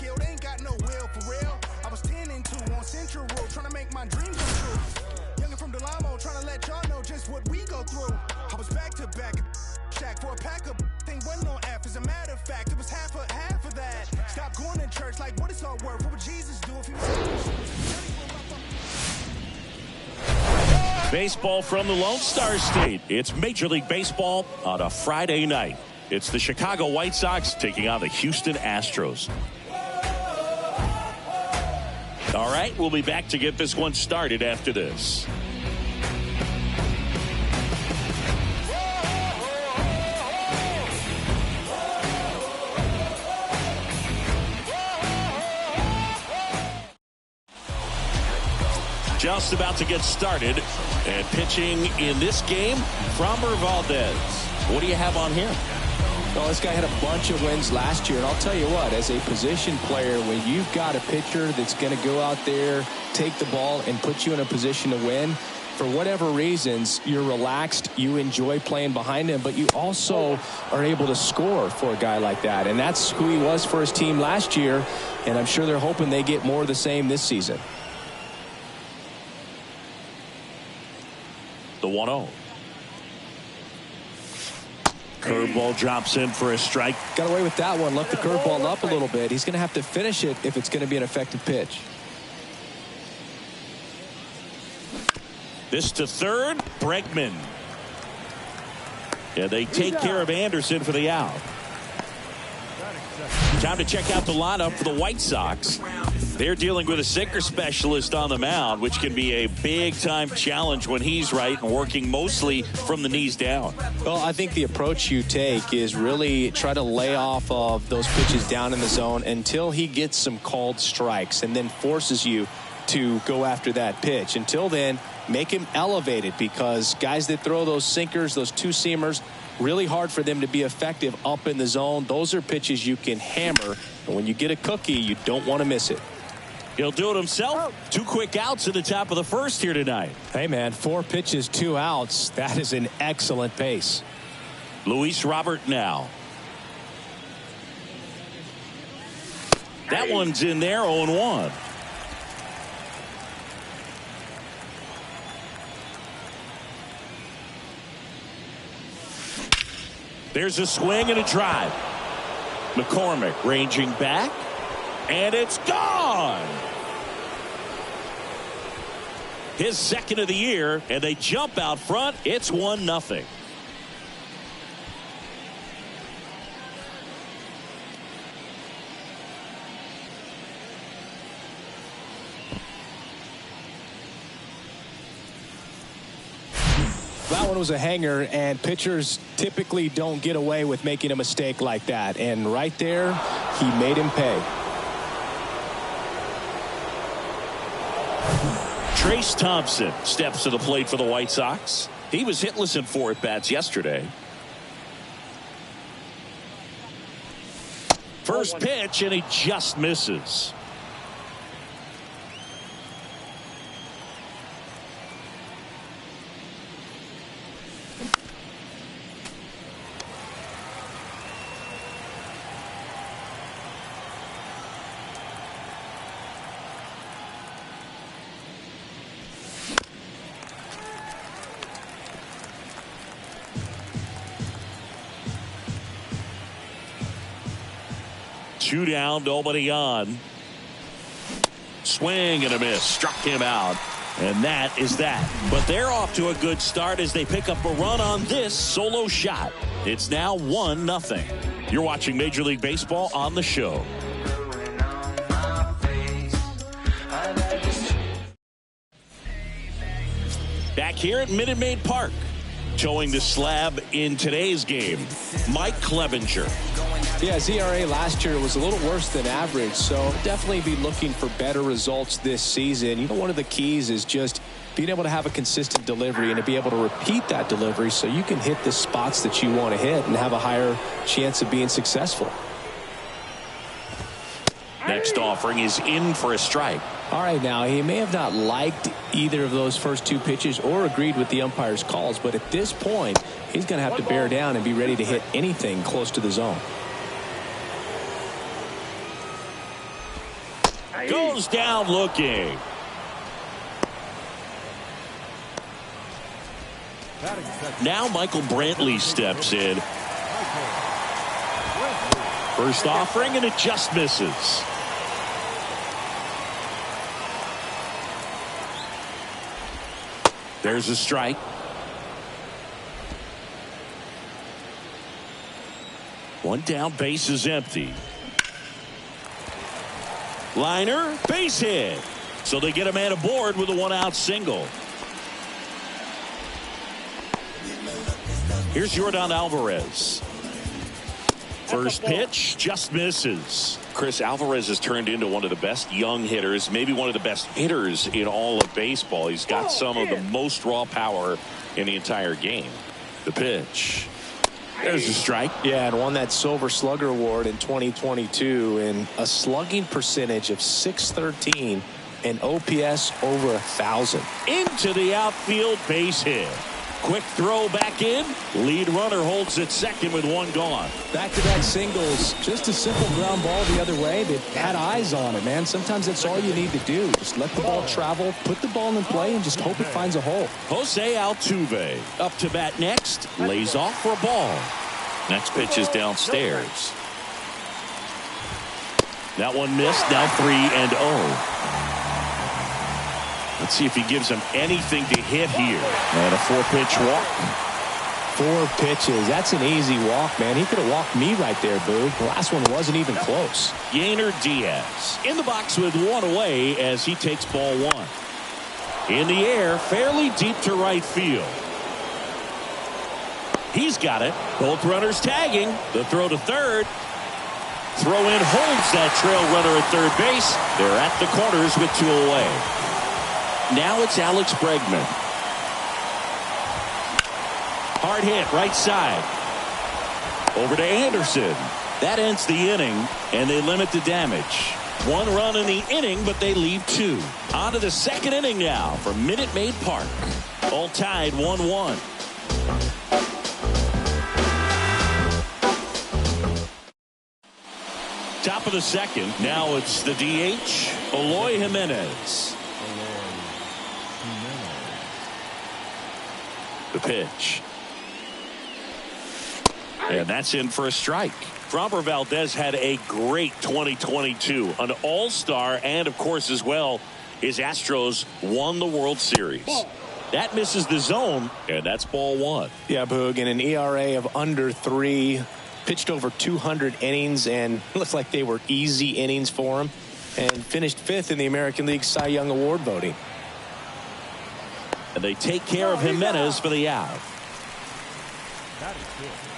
skill, they ain't got no will for real. I was 10 and 2 on Central Road, trying to make my dream come true. Youngin' from Delamo, trying to let y'all know just what we go through. I was back to back, shack for a pack of thing wasn't on F. As a matter of fact, it was half of that. Stop going to church, like what it's all worth. What would Jesus do if he was? Baseball from the Lone Star State. It's Major League Baseball on a Friday night. It's the Chicago White Sox taking on the Houston Astros. All right, we'll be back to get this one started after this. Just about to get started, and pitching in this game, Framber Valdez. What do you have on him? Well, this guy had a bunch of wins last year, and I'll tell you what, as a position player, when you've got a pitcher that's going to go out there, take the ball, and put you in a position to win, for whatever reasons, you're relaxed, you enjoy playing behind him, but you also are able to score for a guy like that, and that's who he was for his team last year, and I'm sure they're hoping they get more of the same this season. The 1-0. Curveball drops in for a strike. Got away with that one. Left the curveball up a little bit. He's going to have to finish it if it's going to be an effective pitch. This to third. Bregman. Yeah, they take care of Anderson for the out. Time to check out the lineup for the White Sox. They're dealing with a sinker specialist on the mound, which can be a big-time challenge when he's right and working mostly from the knees down. Well, I think the approach you take is really try to lay off of those pitches down in the zone until he gets some called strikes and then forces you to go after that pitch. Until then, make him elevated, because guys that throw those sinkers, those two-seamers, really hard for them to be effective up in the zone. Those are pitches you can hammer, and when you get a cookie, you don't want to miss it. He'll do it himself. 2 quick outs at the top of the first here tonight. Hey, man, 4 pitches, 2 outs. That is an excellent pace. Luis Robert now. That one's in there, 0-1. There's a swing and a drive. McCormick ranging back, and it's gone. His second of the year, and they jump out front. It's 1-0. That one was a hanger, and pitchers typically don't get away with making a mistake like that. And right there, he made him pay. Trace Thompson steps to the plate for the White Sox. He was hitless in 4 at-bats yesterday. First pitch, and he just misses. Two down, nobody on. Swing and a miss. Struck him out. And that is that. But they're off to a good start as they pick up a run on this solo shot. It's now 1-0. You're watching Major League Baseball on the show. Back here at Minute Maid Park. Towing the slab in today's game, Mike Clevenger. Yeah, his ERA last year was a little worse than average, so definitely be looking for better results this season. You know, one of the keys is just being able to have a consistent delivery and to be able to repeat that delivery so you can hit the spots that you want to hit and have a higher chance of being successful. Next offering is in for a strike. All right, now, he may have not liked either of those first 2 pitches or agreed with the umpire's calls, but at this point, he's going to have to bear down and be ready to hit anything close to the zone. Goes down looking. Now Michael Brantley steps in. First offering, and it just misses. There's a strike. One down, base is empty. Liner, base hit. So they get a man aboard with a one-out single. Here's Yordan Alvarez. First pitch just misses. Chris, Alvarez has turned into one of the best young hitters, maybe one of the best hitters in all of baseball. He's got some of the most raw power in the entire game. The pitch. There's a strike. Yeah, and won that Silver Slugger Award in 2022 and a slugging percentage of .613 and OPS over 1,000. Into the outfield, base hit. Quick throw back in. Lead runner holds at second with one gone. Back-to-back singles. Just a simple ground ball the other way. They've had eyes on it, man. Sometimes that's all you need to do. Just let the ball travel, put the ball in play, and just hope it finds a hole. Jose Altuve up to bat next. Lays off for a ball. Next pitch is downstairs. That one missed. Now 3-0. Let's see if he gives him anything to hit here. And a 4-pitch walk. 4 pitches. That's an easy walk, man. He could have walked me right there, Boog. The last one wasn't even close. Yainer Diaz in the box with one away as he takes ball one. In the air, fairly deep to right field. He's got it. Both runners tagging. The throw to third. Throw in holds that trail runner at third base. They're at the corners with 2 away. Now it's Alex Bregman. Hard hit right side. Over to Anderson. That ends the inning, and they limit the damage. 1 run in the inning, but they leave 2. On to the second inning now from Minute Maid Park. All tied 1-1. Top of the second. Now it's the DH, Eloy Jimenez. The pitch. And that's in for a strike. Framber Valdez had a great 2022. An all-star, and of course as well, his Astros won the World Series. That misses the zone, and that's ball 1. Yeah, Boog, and an ERA of under 3. Pitched over 200 innings, and looks like they were easy innings for him. And finished 5th in the American League Cy Young Award voting. And they take care of Jimenez for the out.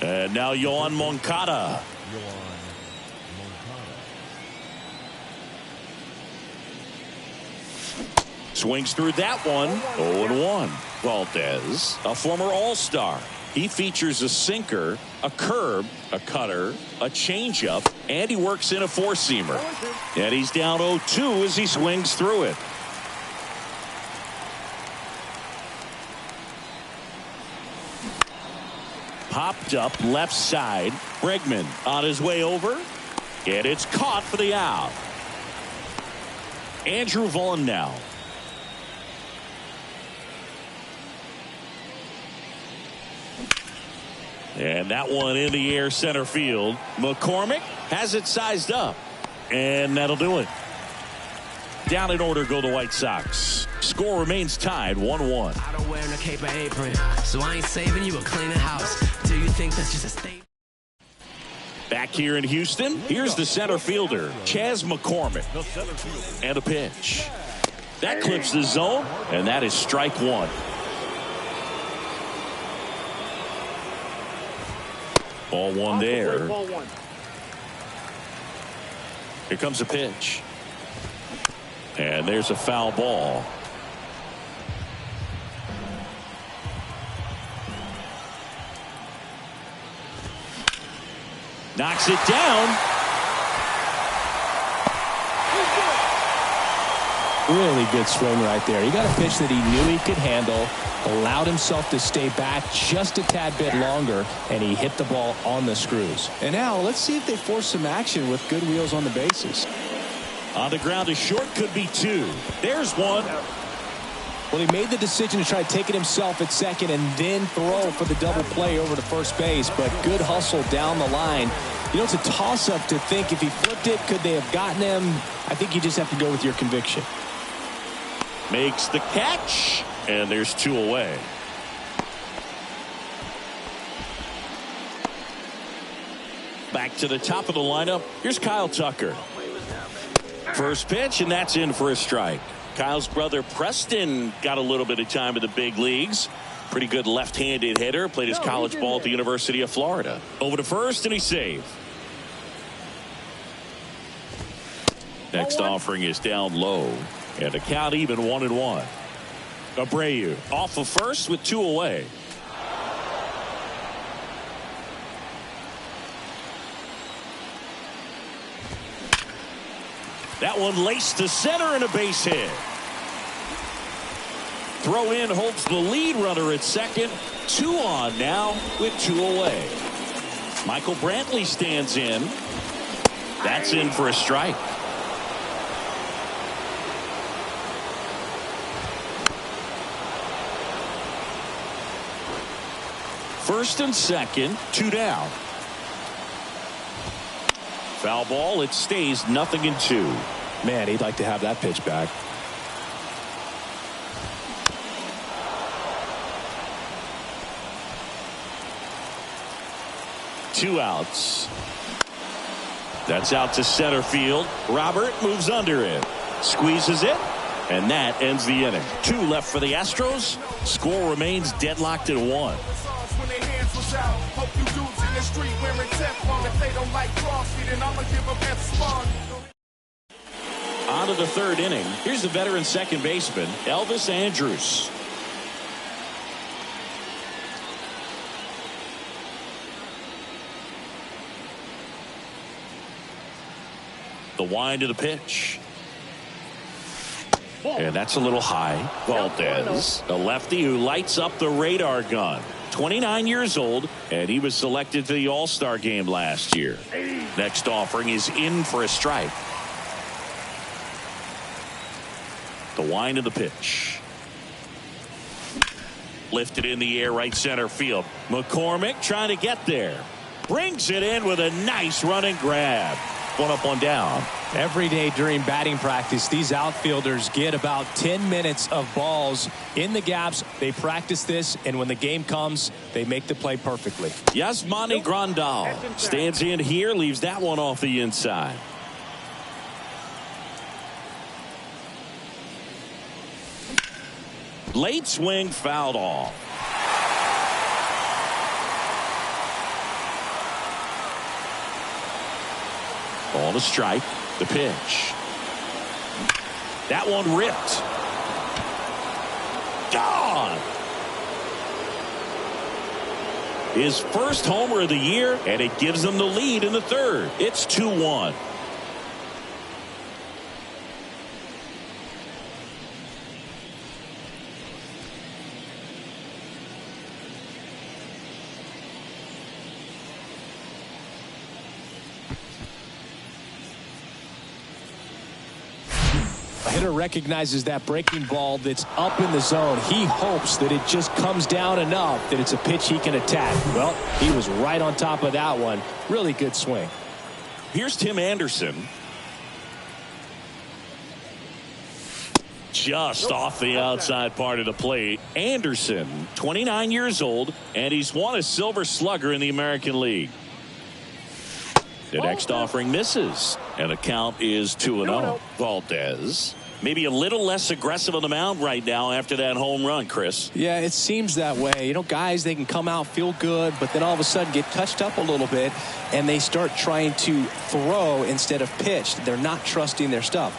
And now Yoan Moncada. Swings through that one. 0-1. Valdez, a former all-star. He features a sinker, a curve, a cutter, a changeup, and he works in a 4-seamer. And he's down 0-2 as he swings through it. Popped up left side. Bregman on his way over. And it's caught for the out. Andrew Vaughn now. And that one in the air center field. McCormick has it sized up. And that'll do it. Down in order go the White Sox. Score remains tied 1-1. I don't wear no cape or apron, so I ain't saving you a cleaning house. Do you think that's just a statement? Back here in Houston, here's the center fielder, Chas McCormick. And a pitch. That clips the zone, and that is strike 1. Ball 1 there. Here comes a pitch. And there's a foul ball. Knocks it down. Really good swing right there. He got a pitch that he knew he could handle, allowed himself to stay back just a tad bit longer, and he hit the ball on the screws. And now let's see if they force some action with good wheels on the bases. On the ground to short, could be two. There's one. Well, he made the decision to try to take it himself at second and then throw for the double play over to first base, but good hustle down the line. You know, it's a toss-up to think if he flipped it, could they have gotten him? I think you just have to go with your conviction. Makes the catch, and there's two away. Back to the top of the lineup. Here's Kyle Tucker. First pitch, and that's in for a strike. Kyle's brother Preston got a little bit of time in the big leagues. Pretty good left-handed hitter. Played his college ball at the University of Florida. Over to first, and he's saved. Next offering is down low. And the count even 1-1. Abreu off of first with two away. That one laced to center and a base hit. Throw in holds the lead runner at second. 2 on now with 2 away. Michael Brantley stands in. That's in for a strike. First and second, 2 down. Foul ball, it stays 0-2. Man, he'd like to have that pitch back. Two outs. That's out to center field. Robert moves under it. Squeezes it. And that ends the inning. 2 left for the Astros. Score remains deadlocked at 1. On to the third inning. Here's the veteran second baseman, Elvis Andrus. The wind of the pitch. And that's a little high. Valdez, a lefty who lights up the radar gun. 29 years old, and he was selected to the All-Star game last year. Next offering is in for a strike. The wind of the pitch. Lifted in the air, right center field. McCormick trying to get there. Brings it in with a nice running grab. 1 up, 1 down. Every day during batting practice, these outfielders get about 10 minutes of balls in the gaps. They practice this, and when the game comes, they make the play perfectly. Yasmani Grandal stands in here, leaves that one off the inside. Late swing, fouled off. Ball to strike. The pitch. That one ripped. Gone. His first homer of the year, and it gives them the lead in the third. It's 2-1. Hitter recognizes that breaking ball that's up in the zone. He hopes that it just comes down enough that it's a pitch he can attack. Well, he was right on top of that one. Really good swing. Here's Tim Anderson. Just off the outside part of the plate. Anderson, 29 years old, and he's won a Silver Slugger in the American League. The next offering misses, and the count is 2-0. Valdez, maybe a little less aggressive on the mound right now after that home run, Chris. Yeah, it seems that way. You know, guys, they can come out, feel good, but then all of a sudden get touched up a little bit, and they start trying to throw instead of pitch. They're not trusting their stuff.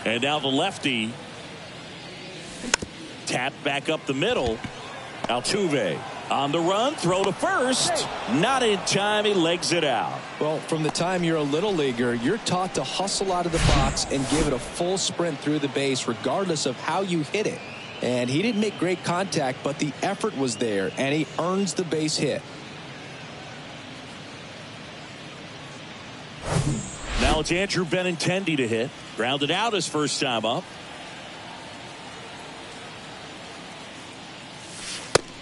And now the lefty tapped back up the middle. Altuve on the run, throw to first. Not in time, he legs it out. Well, from the time you're a little leaguer, you're taught to hustle out of the box and give it a full sprint through the base regardless of how you hit it. And he didn't make great contact, but the effort was there, and he earns the base hit. Now it's Andrew Benintendi to hit. Grounded out his first time up.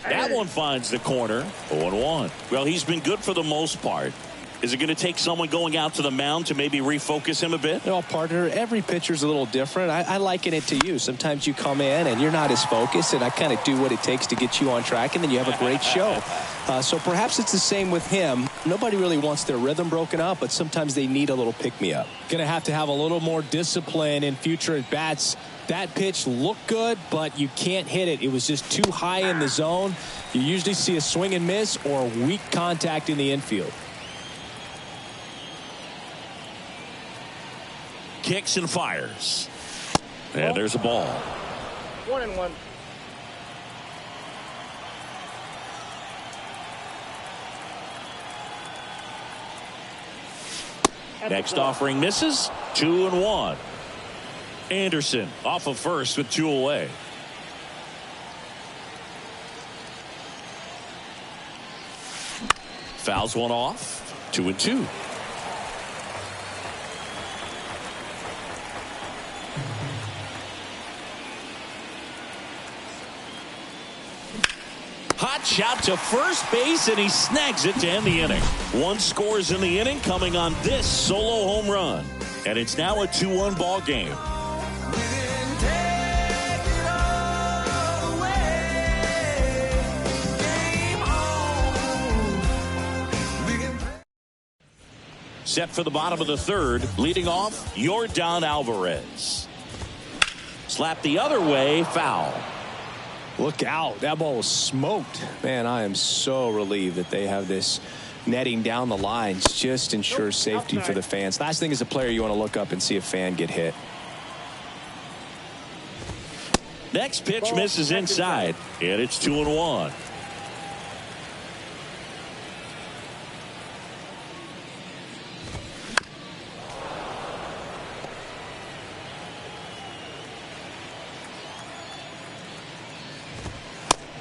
That one finds the corner. 0-1. Well, he's been good for the most part. Is it going to take someone going out to the mound to maybe refocus him a bit? Well, partner, every pitcher's a little different. I liken it to you. Sometimes you come in and you're not as focused, and I kind of do what it takes to get you on track, and then you have a great show. So perhaps it's the same with him. Nobody really wants their rhythm broken up, but sometimes they need a little pick-me-up. Going to have a little more discipline in future at-bats. That pitch looked good, but you can't hit it. It was just too high in the zone. You usually see a swing and miss or weak contact in the infield. Kicks and fires. And there's a ball. 1-1. Next offering misses. 2-1. Anderson off of first with 2 away. Fouls one off. 2-2. Hot shot to first base, and he snags it to end the inning. 1 scores in the inning, coming on this solo home run. And it's now a 2-1 ball game. Set for the bottom of the third, leading off, Yordan Alvarez. Slap the other way, foul. Look out. That ball was smoked. Man, I am so relieved that they have this netting down the lines. Just ensures safety for the fans. Last thing as a player, you want to look up and see a fan get hit. Next pitch misses inside, and it's 2-1.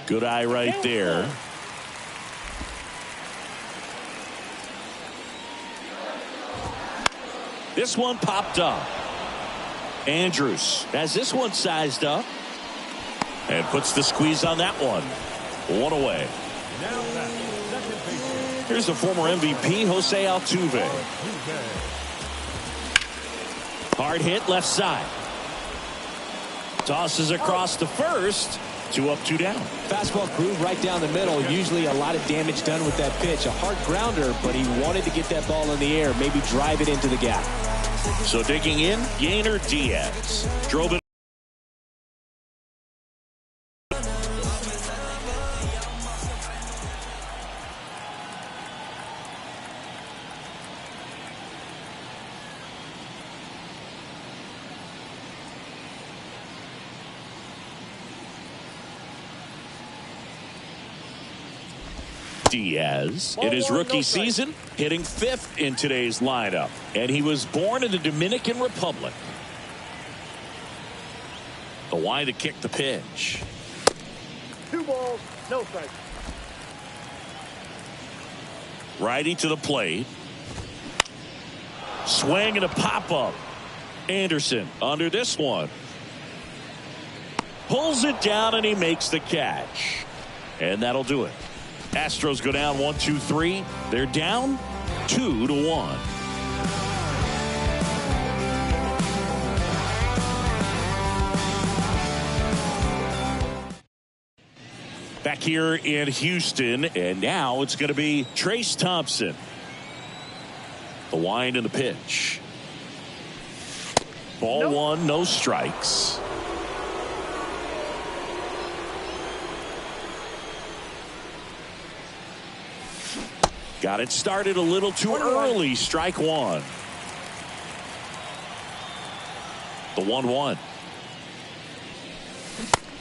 Good eye right there. This one popped up. Andrews has this one sized up and puts the squeeze on that one. 1 away. Here's the former MVP, Jose Altuve. Hard hit left side. Tosses across to first. 2 up, 2 down. Fastball groove right down the middle. Usually a lot of damage done with that pitch. A hard grounder, but he wanted to get that ball in the air, maybe drive it into the gap. So digging in, Yainer Diaz. Drove it. Diaz in his rookie season hitting 5th in today's lineup, and he was born in the Dominican Republic. The wide to kick the pitch. 2 balls, no strikes. Righty to the plate. Swing and a pop up. Anderson under this one. Pulls it down and he makes the catch. And that'll do it. Astros go down 1-2-3. They're down 2-1. Back here in Houston, and now it's going to be Trace Thompson. The wind and the pitch. Ball 1, no strikes. Got it started a little too early. Strike 1. The 1-1.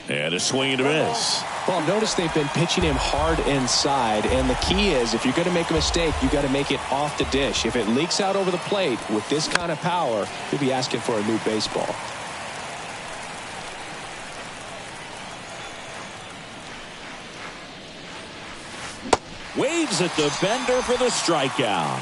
And a swing and a miss. Well, notice they've been pitching him hard inside, and the key is if you're going to make a mistake, you got to make it off the dish. If it leaks out over the plate with this kind of power, you'll be asking for a new baseball. Waves at the bender for the strikeout.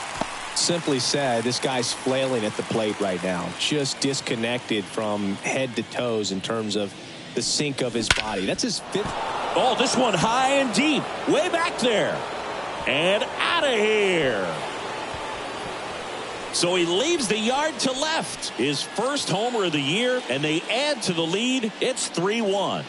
Simply said, this guy's flailing at the plate right now. Just disconnected from head to toes in terms of the sink of his body. That's his fifth. Oh, this one high and deep. Way back there. And out of here. So he leaves the yard to left. His first homer of the year, and they add to the lead. It's 3-1.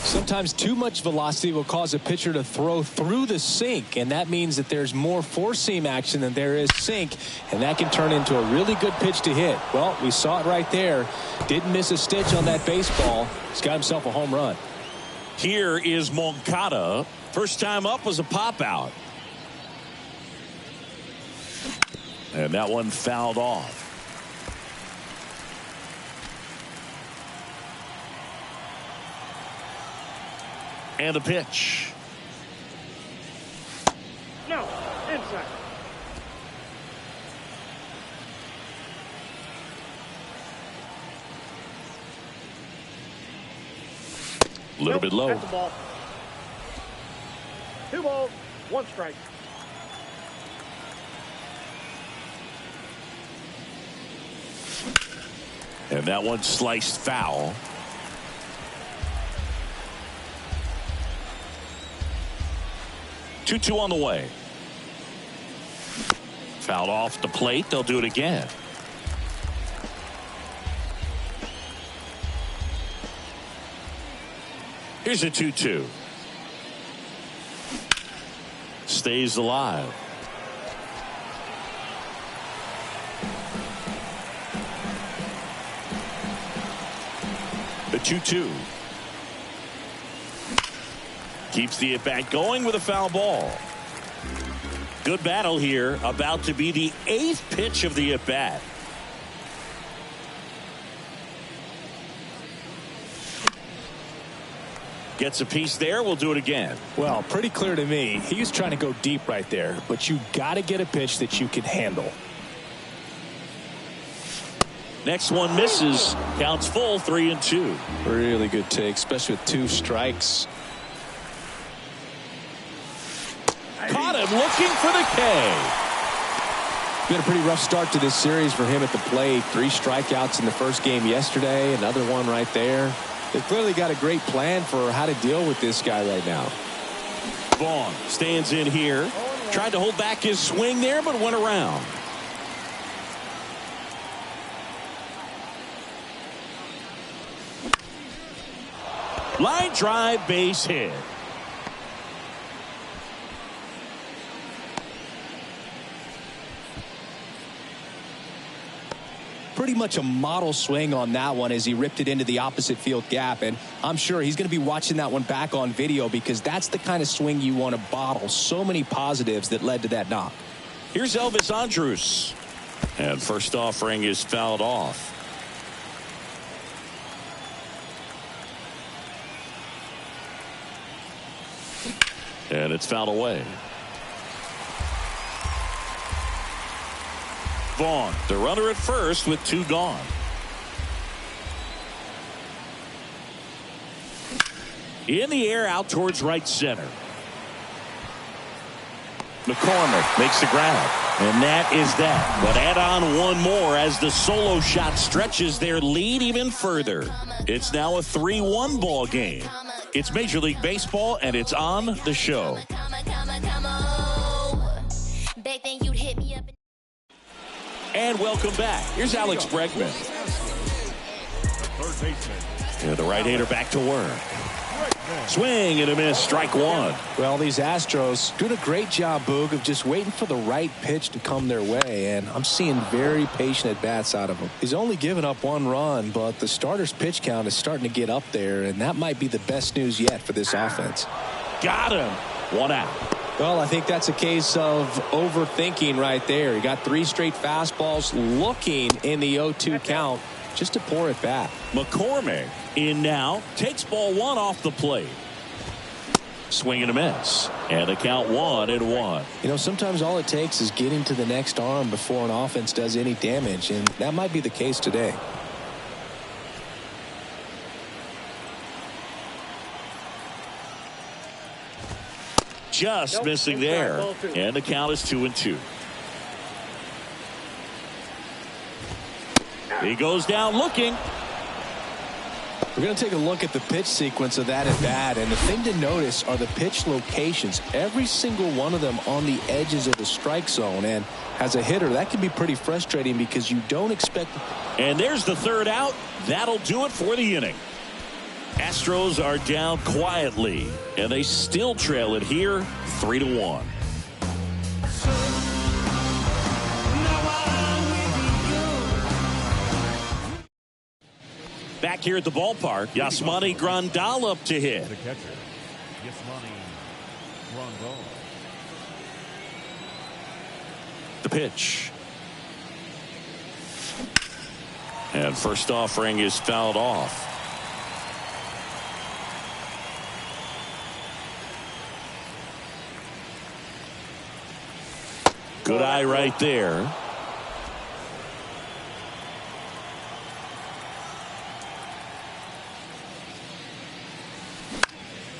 Sometimes too much velocity will cause a pitcher to throw through the sink, and that means that there's more four-seam action than there is sink, and that can turn into a really good pitch to hit. Well, we saw it right there. Didn't miss a stitch on that baseball. He's got himself a home run. Here is Moncada. First time up was a pop out. And that one fouled off. And a pitch. No, inside. A little bit low. That's the ball. 2 balls, 1 strike. And that one sliced foul. Two on the way. Fouled off the plate. They'll do it again. Here's a 2-2. Stays alive. The 2-2. Keeps the at-bat going with a foul ball. Good battle here. About to be the 8th pitch of the at-bat. Gets a piece there. We'll do it again. Well, pretty clear to me. He was trying to go deep right there, but you got to get a pitch that you can handle. Next one misses. Counts full, 3-2. Really good take, especially with 2 strikes. Caught him looking for the K. Been a pretty rough start to this series for him at the plate. 3 strikeouts in the first game yesterday. Another one right there. They clearly got a great plan for how to deal with this guy right now. Vaughn stands in here. Tried to hold back his swing there, but went around. Line drive, base hit. Pretty much a model swing on that one as he ripped it into the opposite field gap, and I'm sure he's going to be watching that one back on video because that's the kind of swing you want to bottle. So many positives that led to that knock. Here's Elvis Andrus, and first offering is fouled off. And it's fouled away. Vaughn, the runner at first with 2 gone. In the air out towards right center. McCormick makes the grab. And that is that. But add on one more as the solo shot stretches their lead even further. It's now a 3-1 ball game. It's Major League Baseball, and it's on the show. And welcome back. Here's Alex Bregman. And the right-hander back to work. Swing and a miss, strike 1. Well, these Astros doing a great job, Boog, of just waiting for the right pitch to come their way, and I'm seeing very patient at-bats out of him. He's only given up 1 run, but the starter's pitch count is starting to get up there, and that might be the best news yet for this offense. Got him. 1 out. Well, I think that's a case of overthinking right there. He got 3 straight fastballs looking in the 0-2 count just to pour it back. McCormick in now, takes ball 1 off the plate. Swing and a miss. And the count 1-1. You know, sometimes all it takes is getting to the next arm before an offense does any damage, and that might be the case today. Just missing there. And the count is 2-2. He goes down looking. We're going to take a look at the pitch sequence of that at bat, and the thing to notice are the pitch locations. Every single one of them on the edges of the strike zone, and as a hitter that can be pretty frustrating because you don't expect. And there's the third out. That'll do it for the inning. Astros are down quietly, and they still trail it here 3-1. Back here at the ballpark, Yasmani Grandal up to hit. The catcher, Yasmani Grandal. The pitch. And first offering is fouled off. Good eye right there.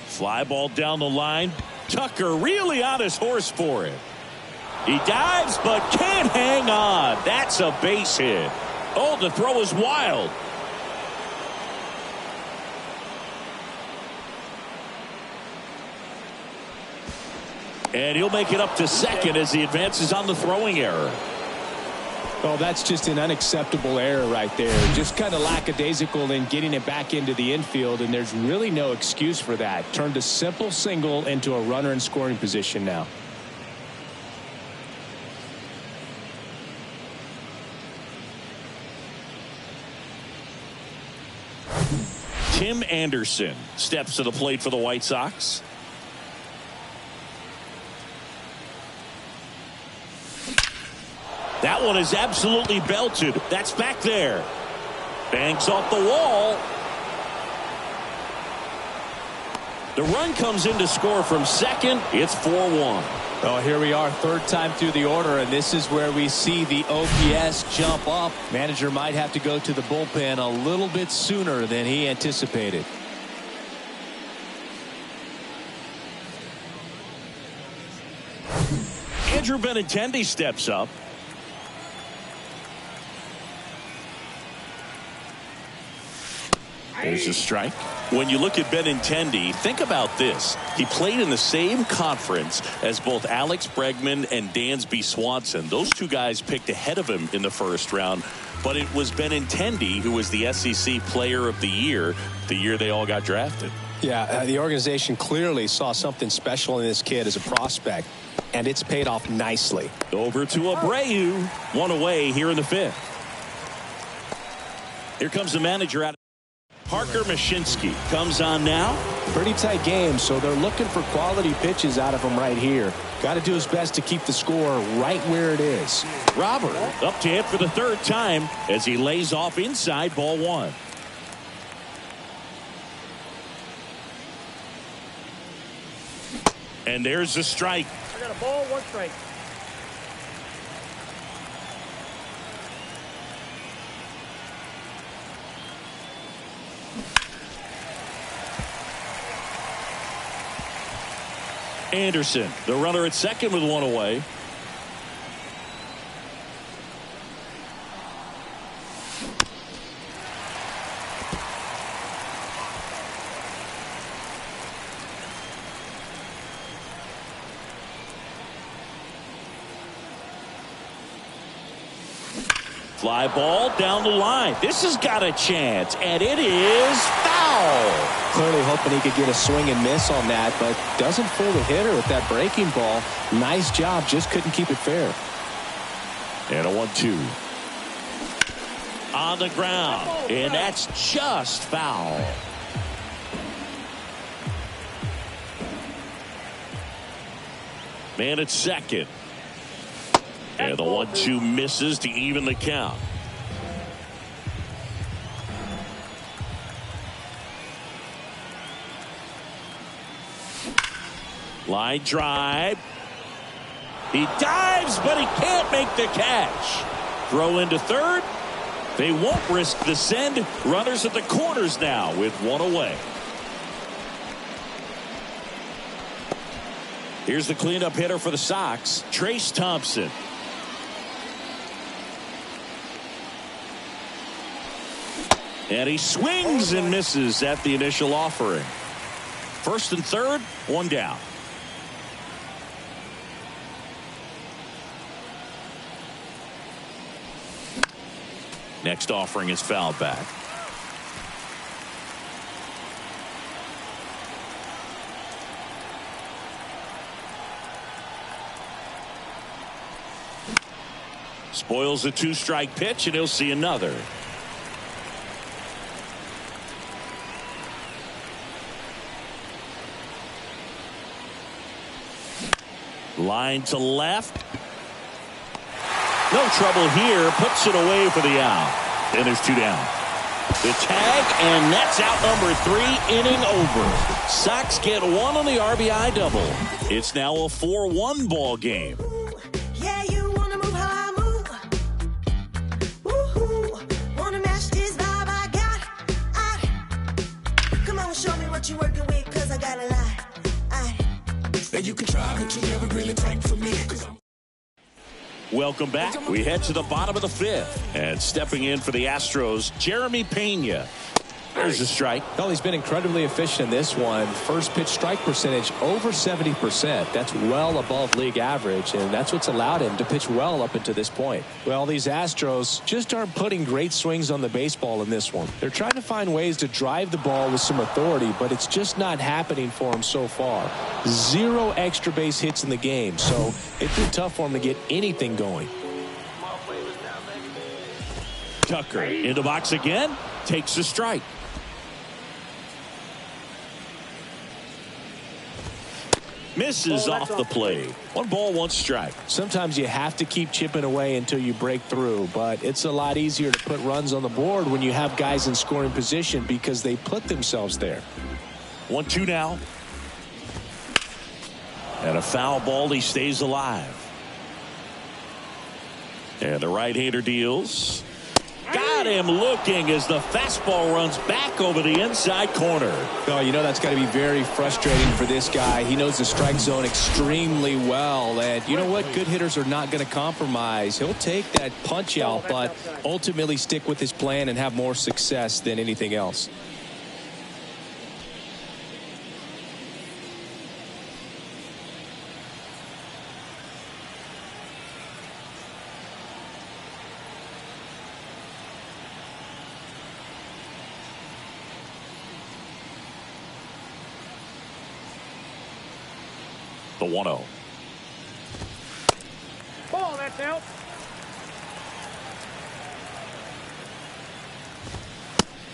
Fly ball down the line. Tucker really on his horse for it. He dives but can't hang on. That's a base hit. Oh, the throw is wild. And he'll make it up to second as he advances on the throwing error. Oh, that's just an unacceptable error right there. Just kind of lackadaisical in getting it back into the infield, and there's really no excuse for that. Turned a simple single into a runner in scoring position now. Tim Anderson steps to the plate for the White Sox. That one is absolutely belted. That's back there. Bangs off the wall. The run comes in to score from second. It's 4-1. Oh, here we are, third time through the order, and this is where we see the OPS jump up. Manager might have to go to the bullpen a little bit sooner than he anticipated. Andrew Benintendi steps up. There's a strike. When you look at Benintendi, think about this. He played in the same conference as both Alex Bregman and Dansby Swanson. Those two guys picked ahead of him in the first round. But it was Benintendi who was the SEC Player of the year they all got drafted. Yeah, the organization clearly saw something special in this kid as a prospect, and it's paid off nicely. Over to Abreu. One away here in the fifth. Here comes the manager out. Parker Mashinsky comes on now. Pretty tight game, so they're looking for quality pitches out of him right here. Got to do his best to keep the score right where it is. Robert up to hit for the third time as he lays off inside, ball one. And there's the strike. I got a ball, one strike. Anderson, the runner at second with one away. Fly ball down the line. This has got a chance, and it is foul. Clearly hoping he could get a swing and miss on that, but doesn't fool the hitter with that breaking ball. Nice job, just couldn't keep it fair. And a 1-2. On the ground, and that's just foul. Man at second. And the 1-2 misses to even the count. Line drive. He dives, but he can't make the catch. Throw into third. They won't risk the send. Runners at the corners now with one away. Here's the cleanup hitter for the Sox, Trace Thompson. And he swings and misses at the initial offering. First and third, one down. Next offering is fouled back. Spoils a two-strike pitch, and he'll see another. Line to left. No trouble here. Puts it away for the out. And there's two down. The tag, and that's out number 3, inning over. Sox get one on the RBI double. It's now a 4-1 ball game. Yeah, you wanna move how I move. Woo-hoo. Wanna match this vibe I got. Come on, show me what you working with, cause I got a lot. And you can try, but you never really tank for me. Welcome back. We head to the bottom of the 5th. And stepping in for the Astros, Jeremy Pena. There's a strike. Well, he's been incredibly efficient in this one. First pitch strike percentage over 70%. That's well above league average, and that's what's allowed him to pitch well up until this point. Well, these Astros just aren't putting great swings on the baseball in this one. They're trying to find ways to drive the ball with some authority, but it's just not happening for them so far. 0 extra base hits in the game, so it's been tough for him to get anything going. Tucker in the box again. Takes a strike. Misses off the plate. 1 ball, 1 strike. Sometimes you have to keep chipping away until you break through, but it's a lot easier to put runs on the board when you have guys in scoring position because they put themselves there. 1-2 now. And a foul ball. He stays alive. And the right-hander deals. Got him looking as the fastball runs back over the inside corner. Oh, you know that's got to be very frustrating for this guy. He knows the strike zone extremely well. And you know what? Good hitters are not going to compromise. He'll take that punch out, but ultimately stick with his plan and have more success than anything else. The 1-0. Ball, that's out.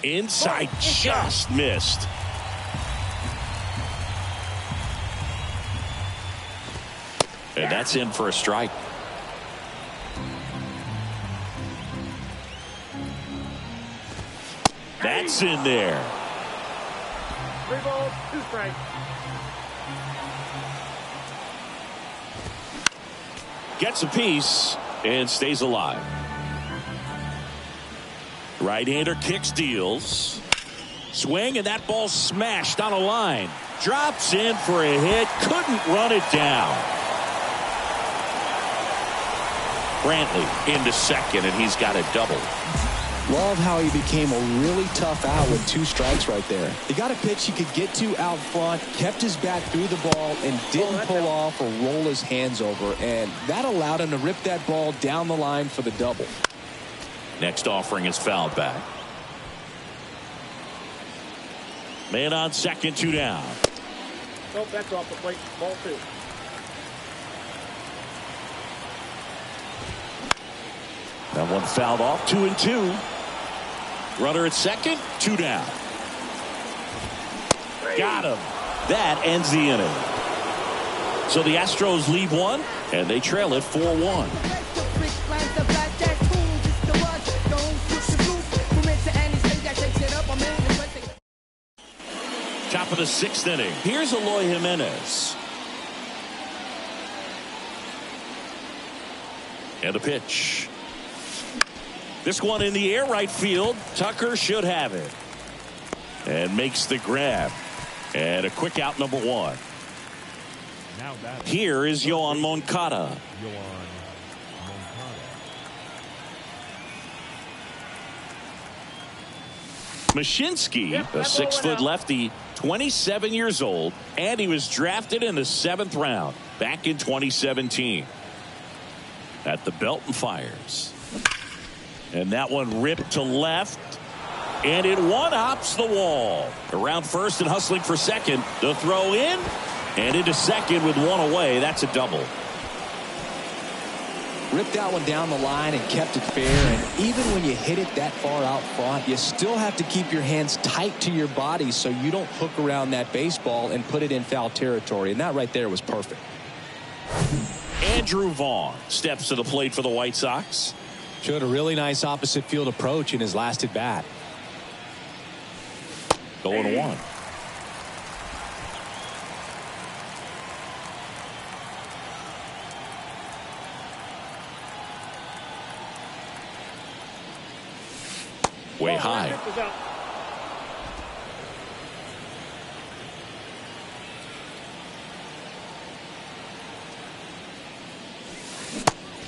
Inside, just missed. And that's in for a strike. That's in there. 3 balls, 2 strikes. Gets a piece and stays alive. Right-hander kicks, deals. Swing, and that ball smashed on a line. Drops in for a hit. Couldn't run it down. Brantley into second, and he's got a double. Love how he became a really tough out with 2 strikes right there. He got a pitch he could get to out front, kept his bat through the ball, and didn't pull off or roll his hands over. And that allowed him to rip that ball down the line for the double. Next offering is fouled back. Man on second, 2 down. Nope, that's off the plate. Ball 2. That one fouled off. 2-2. Runner at second, 2 down. Got him. That ends the inning. So the Astros lead 1, and they trail it 4-1. Top of the 6th inning. Here's Eloy Jimenez. And the pitch. This one in the air, right field. Tucker should have it. And makes the grab. And a quick out, number one. Here is Yoan Moncada. Mashinsky, a 6-foot lefty, 27 years old, and he was drafted in the 7th round back in 2017. At the belt and fires. And that one ripped to left. And it one-hops the wall. Around first and hustling for second. The throw in. And into second with one away. That's a double. Ripped that one down the line and kept it fair. And even when you hit it that far out front, you still have to keep your hands tight to your body so you don't hook around that baseball and put it in foul territory. And that right there was perfect. Andrew Vaughn steps to the plate for the White Sox. Showed a really nice opposite field approach in his last at bat. 0-1. Way high.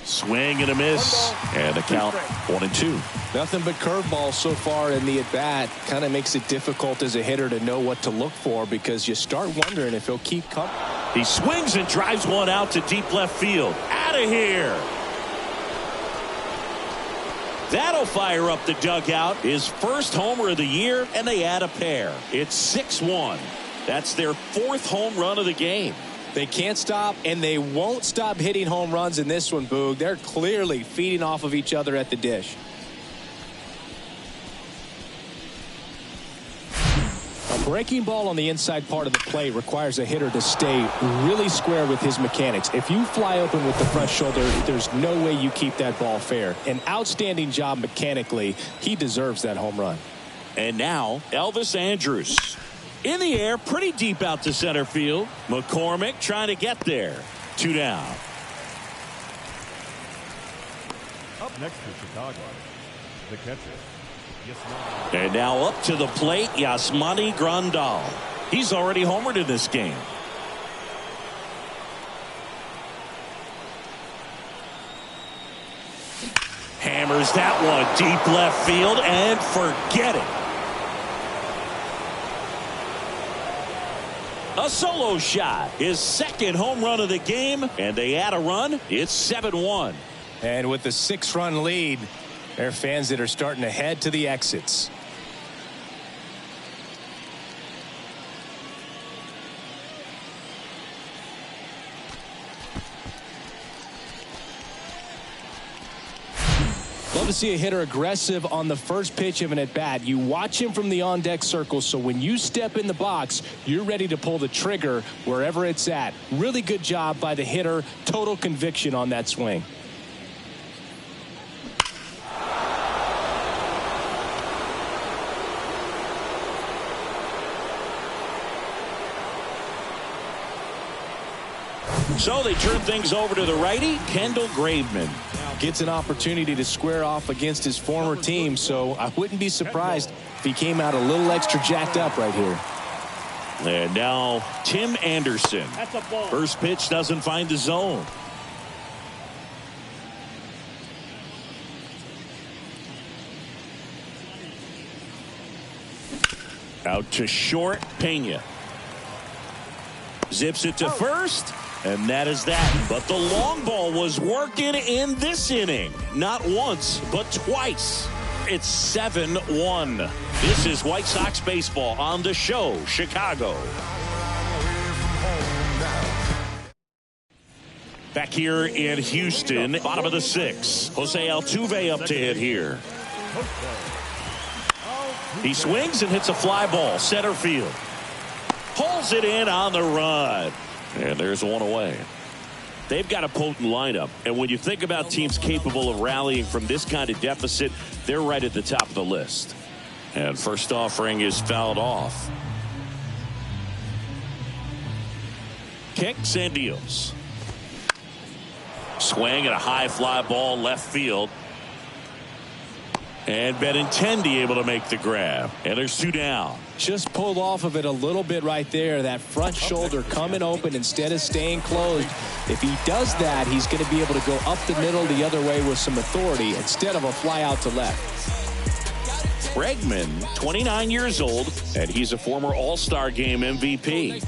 Swing and a miss. And the count 1-2. Nothing but curveballs so far in the at-bat. Kind of makes it difficult as a hitter to know what to look for because you start wondering if he'll keep coming. He swings and drives one out to deep left field. Out of here. That'll fire up the dugout. His first homer of the year, and they add a pair. It's 6-1. That's their 4th home run of the game. They can't stop, and they won't stop hitting home runs in this one, Boog. They're clearly feeding off of each other at the dish. A breaking ball on the inside part of the plate requires a hitter to stay really square with his mechanics. If you fly open with the front shoulder, there's no way you keep that ball fair. An outstanding job mechanically. He deserves that home run. And now, Elvis Andrus. In the air, pretty deep out to center field. McCormick trying to get there. 2 down. Up next for Chicago, the catcher. And now up to the plate, Yasmani Grandal. He's already homered in this game. Hammers that one deep left field and forget it. A solo shot, his 2nd home run of the game, and they add a run. It's 7-1. And with the 6-run lead, there are fans that are starting to head to the exits. Love to see a hitter aggressive on the first pitch of an at-bat. You watch him from the on-deck circle, so when you step in the box, you're ready to pull the trigger wherever it's at. Really good job by the hitter. Total conviction on that swing. So they turn things over to the righty, Kendall Graveman. Gets an opportunity to square off against his former team, so I wouldn't be surprised if he came out a little extra jacked up right here. And now Tim Anderson. First pitch doesn't find the zone. Out to short, Pena. Zips it to first. And that is that. But the long ball was working in this inning. Not once, but twice. It's 7-1. This is White Sox baseball on the show, Chicago. Back here in Houston, bottom of the 6th. Jose Altuve up to hit here. He swings and hits a fly ball, center field. Pulls it in on the run. And there's one away. They've got a potent lineup. And when you think about teams capable of rallying from this kind of deficit, they're right at the top of the list. And first offering is fouled off. Kicks and deals. Swing and a high fly ball left field. And Benintendi able to make the grab. And there's 2 down. Just pulled off of it a little bit right there. That front shoulder coming open instead of staying closed. If he does that, he's going to be able to go up the middle the other way with some authority instead of a fly out to left. Bregman, 29 years old, and he's a former All-Star Game MVP.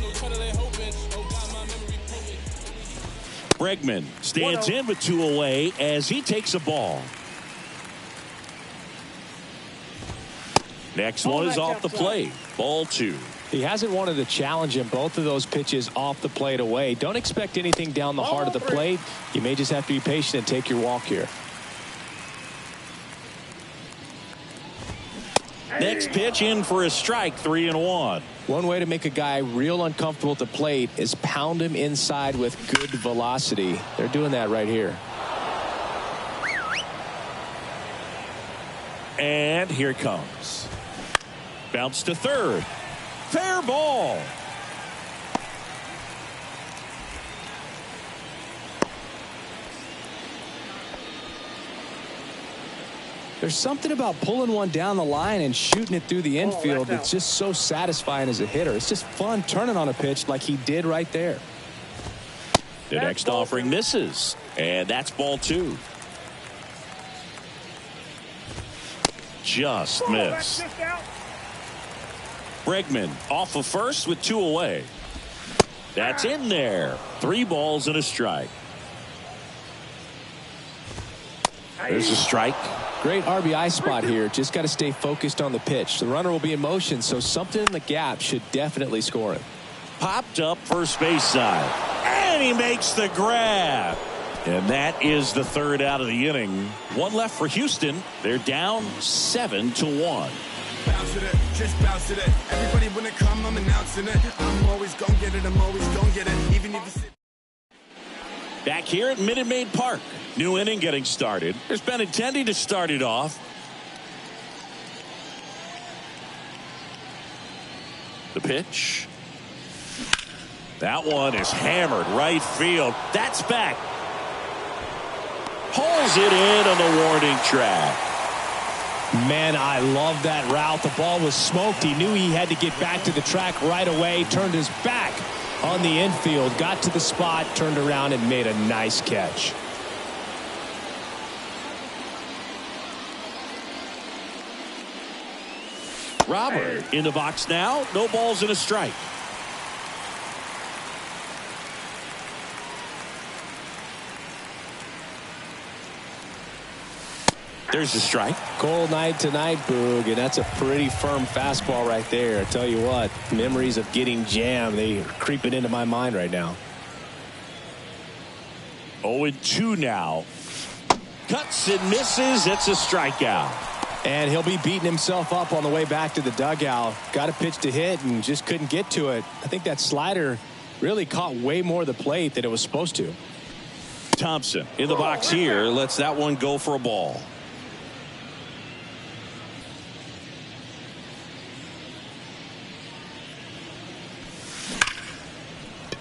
Bregman stands in with 2 away as he takes a ball. Next one is off the plate. Ball 2. He hasn't wanted to challenge him. Both of those pitches off the plate away. Don't expect anything down the heart of the plate. You may just have to be patient and take your walk here. Next pitch in for a strike, 3-1. One way to make a guy real uncomfortable at the plate is pound him inside with good velocity. They're doing that right here. And here it comes. Bounce to third. Fair ball. There's something about pulling one down the line and shooting it through the infield that's just so satisfying as a hitter. It's just fun turning on a pitch like he did right there. The next offering misses. And that's ball 2. Just missed. Bregman off of first with 2 away. That's in there. 3 balls and a strike. There's a strike. Great RBI spot here. Just got to stay focused on the pitch. The runner will be in motion, so something in the gap should definitely score him. Popped up first base side. And he makes the grab. And that is the 3rd out of the inning. 1 left for Houston. They're down 7-1. Bounce it, just bounce it. Everybody when it come, I'm announcing it. I'm always gonna get it, I'm always gonna get it. Even if it's... Back here at Minute Maid Park. New inning getting started. There's Benintendi to start it off. The pitch. That one is hammered right field. That's back. Pulls it in on the warning track. Man, I love that route. The ball was smoked. He knew he had to get back to the track right away. Turned his back on the infield. Got to the spot. Turned around and made a nice catch. Robert in the box now. No balls and a strike. There's the strike. Cold night tonight, Boog, and that's a pretty firm fastball right there. I tell you what, memories of getting jammed, they are creeping into my mind right now. 0-2 now. Cuts and misses. It's a strikeout. And he'll be beating himself up on the way back to the dugout. Got a pitch to hit and just couldn't get to it. I think that slider really caught way more of the plate than it was supposed to. Thompson in the box here. Lets that one go for a ball.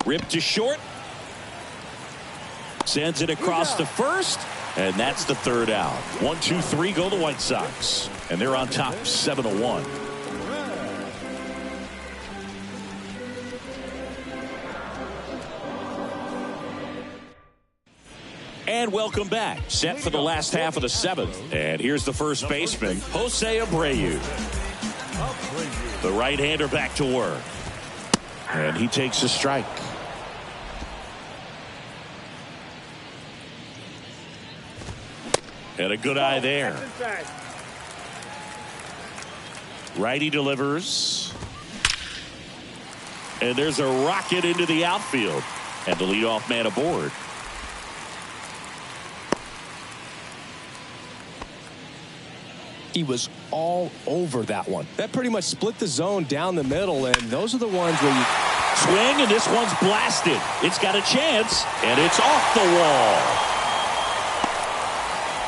Ripped to short. Sends it across to first. And that's the 3rd out. 1, 2, 3 go the White Sox. And they're on top 7-1. And welcome back. Set for the last half of the 7th. And here's the first baseman, Jose Abreu. The right-hander back to work. And he takes a strike. And a good eye there. Righty delivers. And there's a rocket into the outfield. And the leadoff man aboard. He was all over that one. That pretty much split the zone down the middle, and those are the ones where you swing, and this one's blasted. It's got a chance, and it's off the wall.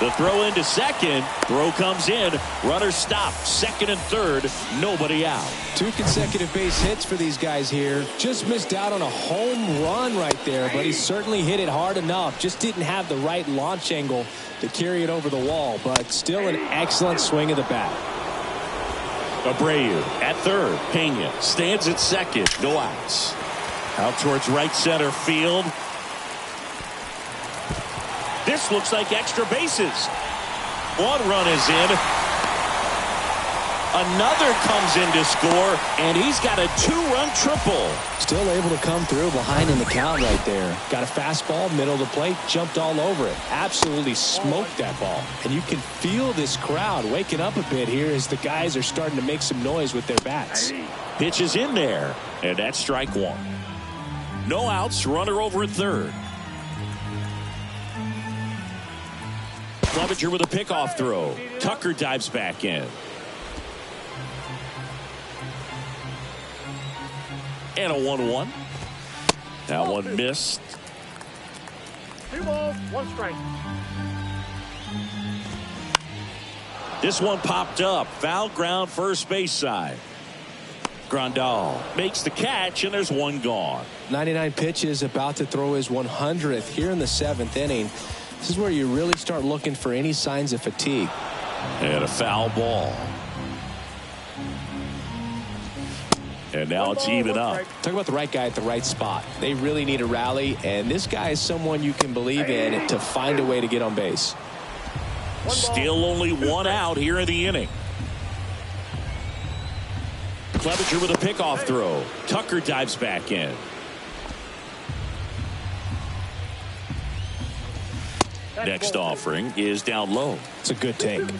The throw into second. Throw comes in. Runner stopped. Second and third. Nobody out. 2 consecutive base hits for these guys here. Just missed out on a home run right there, but he certainly hit it hard enough. Just didn't have the right launch angle to carry it over the wall, but still an excellent swing of the bat. Abreu at third. Pena stands at second. No outs. Out towards right center field. This looks like extra bases. 1 run is in. Another comes in to score, and he's got a 2-run triple. Still able to come through behind in the count right there. Got a fastball, middle of the plate, jumped all over it. Absolutely smoked that ball. And you can feel this crowd waking up a bit here as the guys are starting to make some noise with their bats. Pitch is in there, and that's strike 1. No outs, runner over at third. Clevenger with a pickoff throw. Tucker dives back in. And a 1-1. That one missed. 2 balls, 1 strike. This one popped up. Foul ground first base side. Grandal makes the catch, and there's 1 gone. 99 pitches, about to throw his 100th here in the 7th inning. This is where you really start looking for any signs of fatigue. And a foul ball. And now it's even up. Talk about the right guy at the right spot. They really need a rally, and this guy is someone you can believe in to find a way to get on base. Still only 1 out here in the inning. Clevenger with a pickoff throw. Tucker dives back in. Next offering is down low. It's a good take.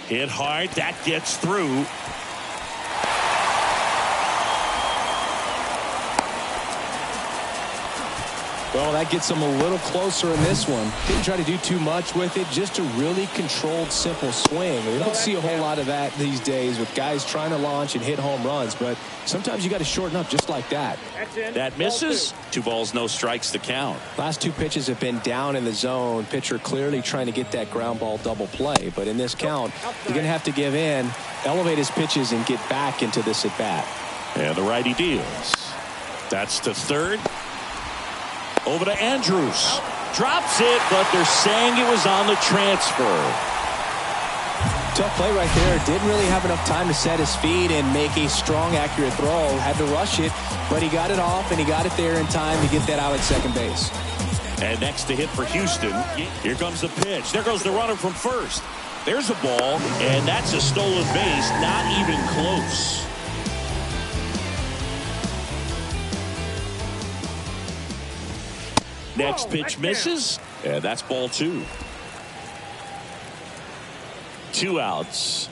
Hit hard. That gets through. Well, that gets them a little closer in this one. Didn't try to do too much with it. Just a really controlled, simple swing. We don't see a whole lot of that these days with guys trying to launch and hit home runs. But sometimes you got to shorten up just like that. That misses. 2 balls, no strikes to count. Last 2 pitches have been down in the zone. Pitcher clearly trying to get that ground ball double play. But in this count, you're going to have to give in, elevate his pitches, and get back into this at bat. And the righty deals. That's to third. Over to Andrews. Drops it, but they're saying it was on the transfer. Tough play right there. Didn't really have enough time to set his feet and make a strong, accurate throw. Had to rush it, but he got it off, and he got it there in time to get that out at second base. And next to hit for Houston. Here comes the pitch. There goes the runner from first. There's a ball, and that's a stolen base. Not even close. Next pitch misses, and that's ball 2. 2 outs.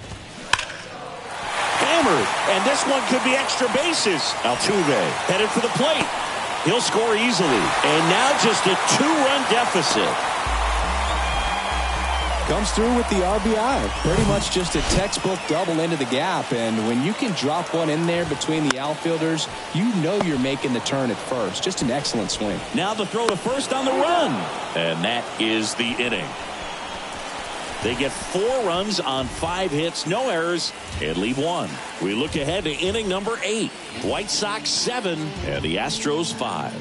Hammered, and this one could be extra bases. Altuve headed for the plate. He'll score easily, and now just a 2-run deficit. Comes through with the RBI. Pretty much just a textbook double into the gap, and when you can drop one in there between the outfielders, you know you're making the turn at first. Just an excellent swing. Now the throw to first on the run, and that is the inning. They get 4 runs on 5 hits, no errors, and leave 1. We look ahead to inning number 8. White Sox 7 and the Astros 5.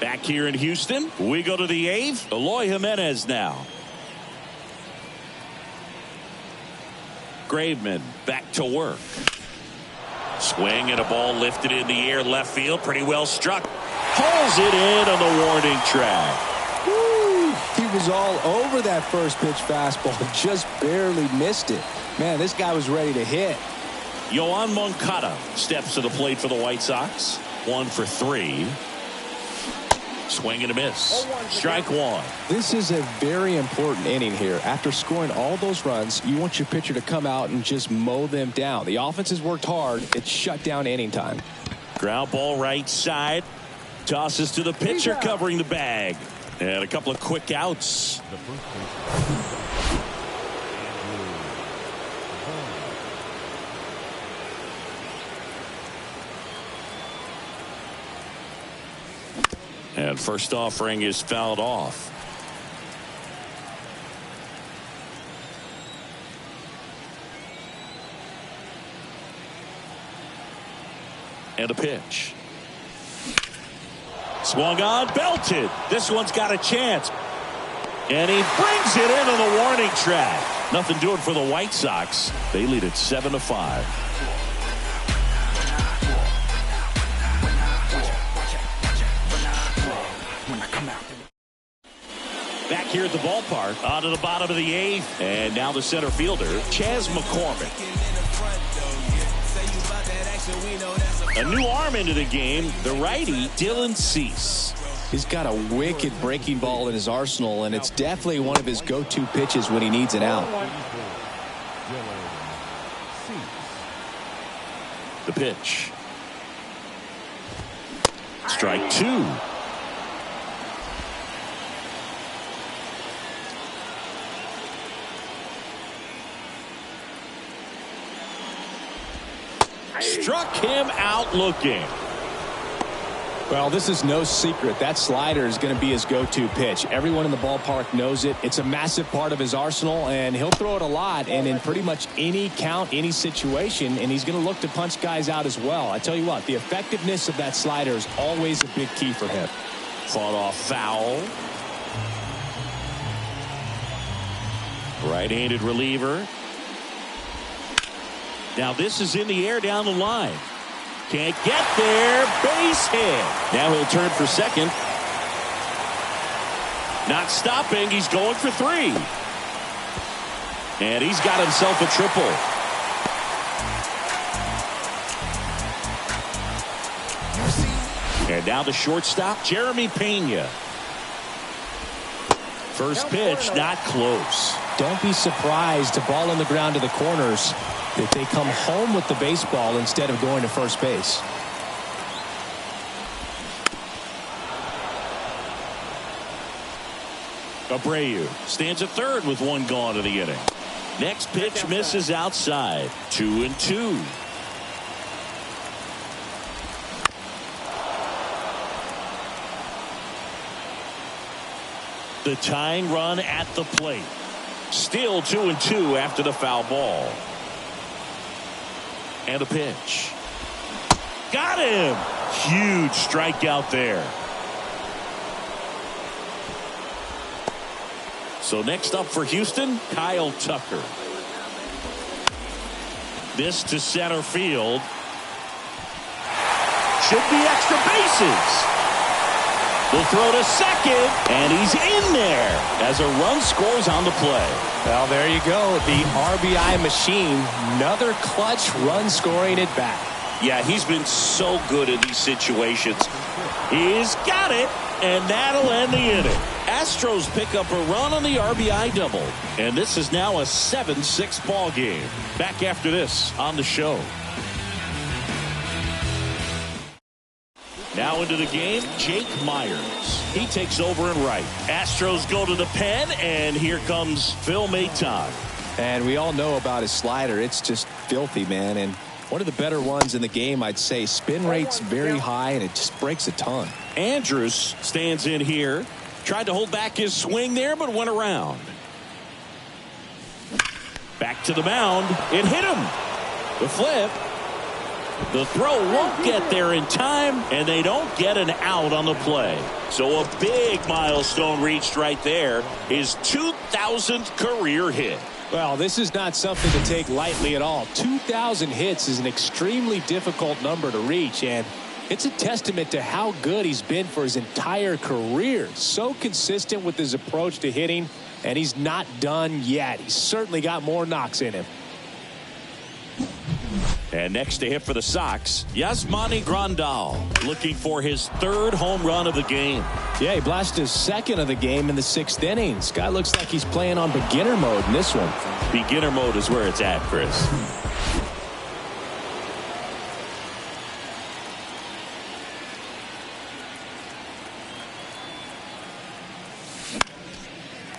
Back here in Houston, we go to the 8th. Eloy Jimenez now. Graveman back to work. Swing and a ball lifted in the air left field. Pretty well struck. Pulls it in on the warning track. Woo! He was all over that first pitch fastball. Just barely missed it. Man, this guy was ready to hit. Yoan Moncada steps to the plate for the White Sox. 1 for 3. Swing and a miss. Strike 1. This is a very important inning here. After scoring all those runs, you want your pitcher to come out and just mow them down. The offense has worked hard. It's shut down inning time. Ground ball right side. Tosses to the pitcher covering the bag. And a couple of quick outs. And first offering is fouled off. And a pitch. Swung on, belted. This one's got a chance. And he brings it into the warning track. Nothing doing for the White Sox. They lead it 7-5. Back here at the ballpark, on to the bottom of the 8th. And now the center fielder, Chas McCormick. A new arm into the game, the righty, Dylan Cease. He's got a wicked breaking ball in his arsenal, and it's definitely one of his go-to pitches when he needs an out. The pitch. Strike 2. Struck him out looking. Well, this is no secret. That slider is going to be his go-to pitch. Everyone in the ballpark knows it. It's a massive part of his arsenal, and he'll throw it a lot and in pretty much any count, any situation, and he's going to look to punch guys out as well. I tell you what, the effectiveness of that slider is always a big key for him. Fought off foul. Right-handed reliever. Now this is in the air down the line. Can't get there. Base hit. Now he'll turn for second. Not stopping. He's going for 3. And he's got himself a triple. And now the shortstop, Jeremy Pena. First pitch, not close. Don't be surprised to ball on the ground to the corners if they come home with the baseball instead of going to first base. Abreu stands at third with 1 gone in the inning. Next pitch misses outside. 2-2. The tying run at the plate. Still 2-2 after the foul ball. And a pitch. Got him. Huge strikeout there. So next up for Houston, Kyle Tucker. This to center field. Should be extra bases. Will throw to second, and he's in there as a run scores on the play. Well, there you go. The RBI machine. Another clutch run scoring at bat. Yeah, he's been so good in these situations. He's got it, and that'll end the inning. Astros pick up a run on the RBI double, and this is now a 7-6 ball game. Back after this on the show. Now into the game, Jake Myers. He takes over in right. Astros go to the pen, and here comes Phil Maton. And we all know about his slider. It's just filthy, man. And one of the better ones in the game, I'd say. Spin rate's very high, and it just breaks a ton. Andrews stands in here. Tried to hold back his swing there, but went around. Back to the mound. It hit him. The flip. The throw won't get there in time, and they don't get an out on the play. So a big milestone reached right there. His 2,000th career hit. Well, this is not something to take lightly at all. 2,000 hits is an extremely difficult number to reach, and it's a testament to how good he's been for his entire career. So consistent with his approach to hitting, and he's not done yet. He's certainly got more knocks in him. And next to hit for the Sox, Yasmani Grandal, looking for his 3rd home run of the game. Yeah, he blasted his 2nd of the game in the 6th inning. This guy looks like he's playing on beginner mode in this one. Beginner mode is where it's at, Chris.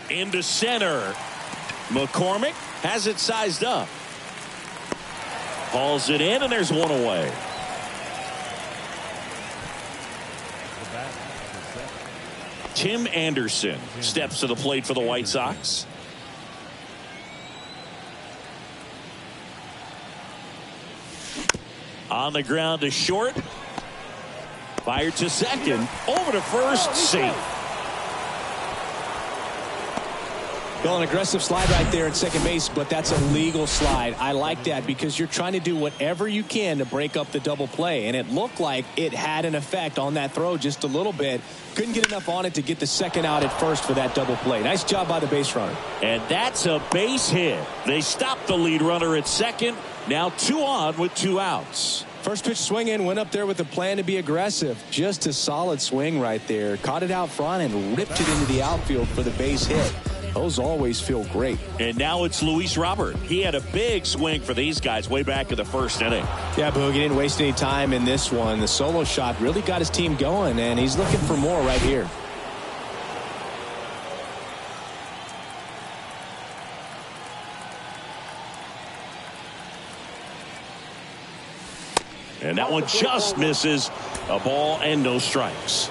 Into center. McCormick has it sized up. Hauls it in, and there's one away. The bat, the Tim Anderson steps to the plate for the White Sox. On the ground to short. Fired to second. Over to first. Safe. Well, an aggressive slide right there at second base, but that's a legal slide. I like that because you're trying to do whatever you can to break up the double play, and it looked like it had an effect on that throw just a little bit. Couldn't get enough on it to get the second out at first for that double play. Nice job by the base runner. And that's a base hit. They stopped the lead runner at second. Now 2 on with 2 outs. First pitch swing in, went up there with a plan to be aggressive. Just a solid swing right there. Caught it out front and ripped it into the outfield for the base hit. Those always feel great. And now it's Luis Robert. He had a big swing for these guys way back in the first inning. Yeah, Boog, he didn't waste any time in this one. The solo shot really got his team going, and he's looking for more right here. And that one just misses. A ball and no strikes.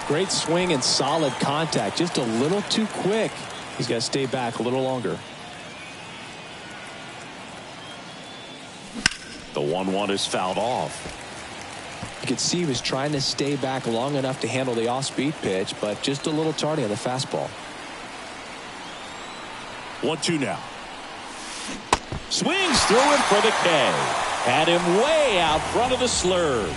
Great swing and solid contact. Just a little too quick. He's got to stay back a little longer. The 1-1 is fouled off. You could see he was trying to stay back long enough to handle the off-speed pitch, but just a little tardy on the fastball. 1-2 now. Swings through him for the K. Had him way out front of the slurve.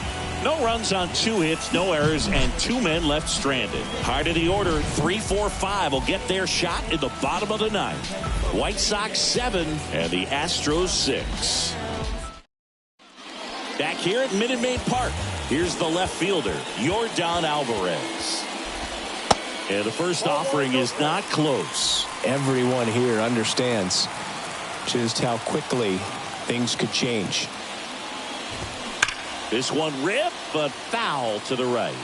No runs on 2 hits, no errors, and 2 men left stranded. Heart of the order, 3-4-5 will get their shot in the bottom of the 9th. White Sox 7 and the Astros 6. Back here at Minute Maid Park, here's the left fielder, Yordan Alvarez. And the first offering is not close. Everyone here understands just how quickly things could change. This one ripped, but foul to the right.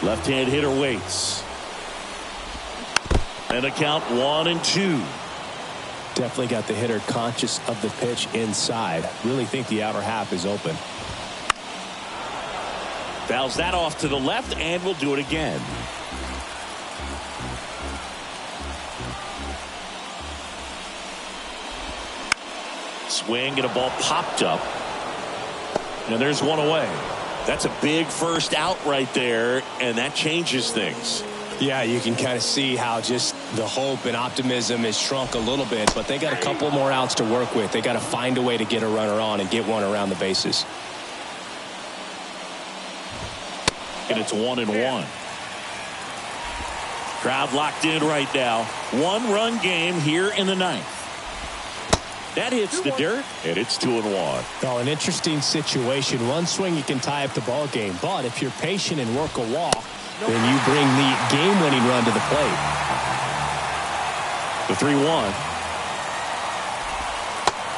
Left-hand hitter waits. And a count 1-2. Definitely got the hitter conscious of the pitch inside. Really think the outer half is open. Fouls that off to the left, and will do it again. Swing and a ball popped up. And there's one away. That's a big first out right there, and that changes things. Yeah, you can kind of see how just the hope and optimism has shrunk a little bit, but they got a couple more outs to work with. They got to find a way to get a runner on and get one around the bases. And it's 1-1. Crowd locked in right now. 1-run game here in the 9th. That hits the dirt, and it's 2-1. Well, an interesting situation. One swing, you can tie up the ball game, but if you're patient and work a walk, then you bring the game-winning run to the plate. The 3-1.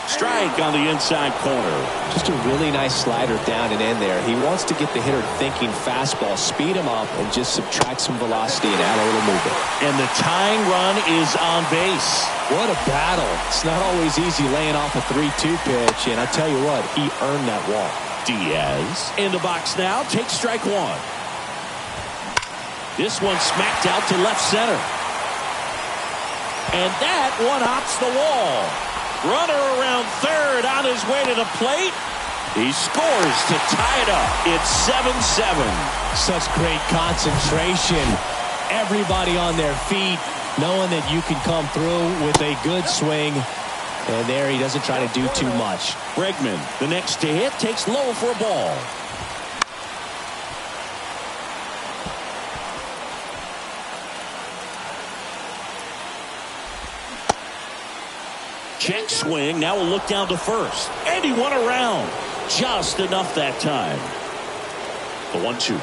Strike on the inside corner. Just a really nice slider down and in there. He wants to get the hitter thinking fastball, speed him up, and just subtract some velocity and add a little movement. And the tying run is on base. What a battle. It's not always easy laying off a 3-2 pitch, and I tell you what, he earned that walk. Diaz in the box now, takes strike 1. This one smacked out to left center. And that one hops the wall. Runner around third on his way to the plate. He scores to tie it up. It's 7-7. Such great concentration. Everybody on their feet, knowing that you can come through with a good swing. And there he doesn't try to do too much. Bregman, the next to hit, takes low for a ball. Check swing. Now we'll look down to first. And he went around. Just enough that time. The 1-2.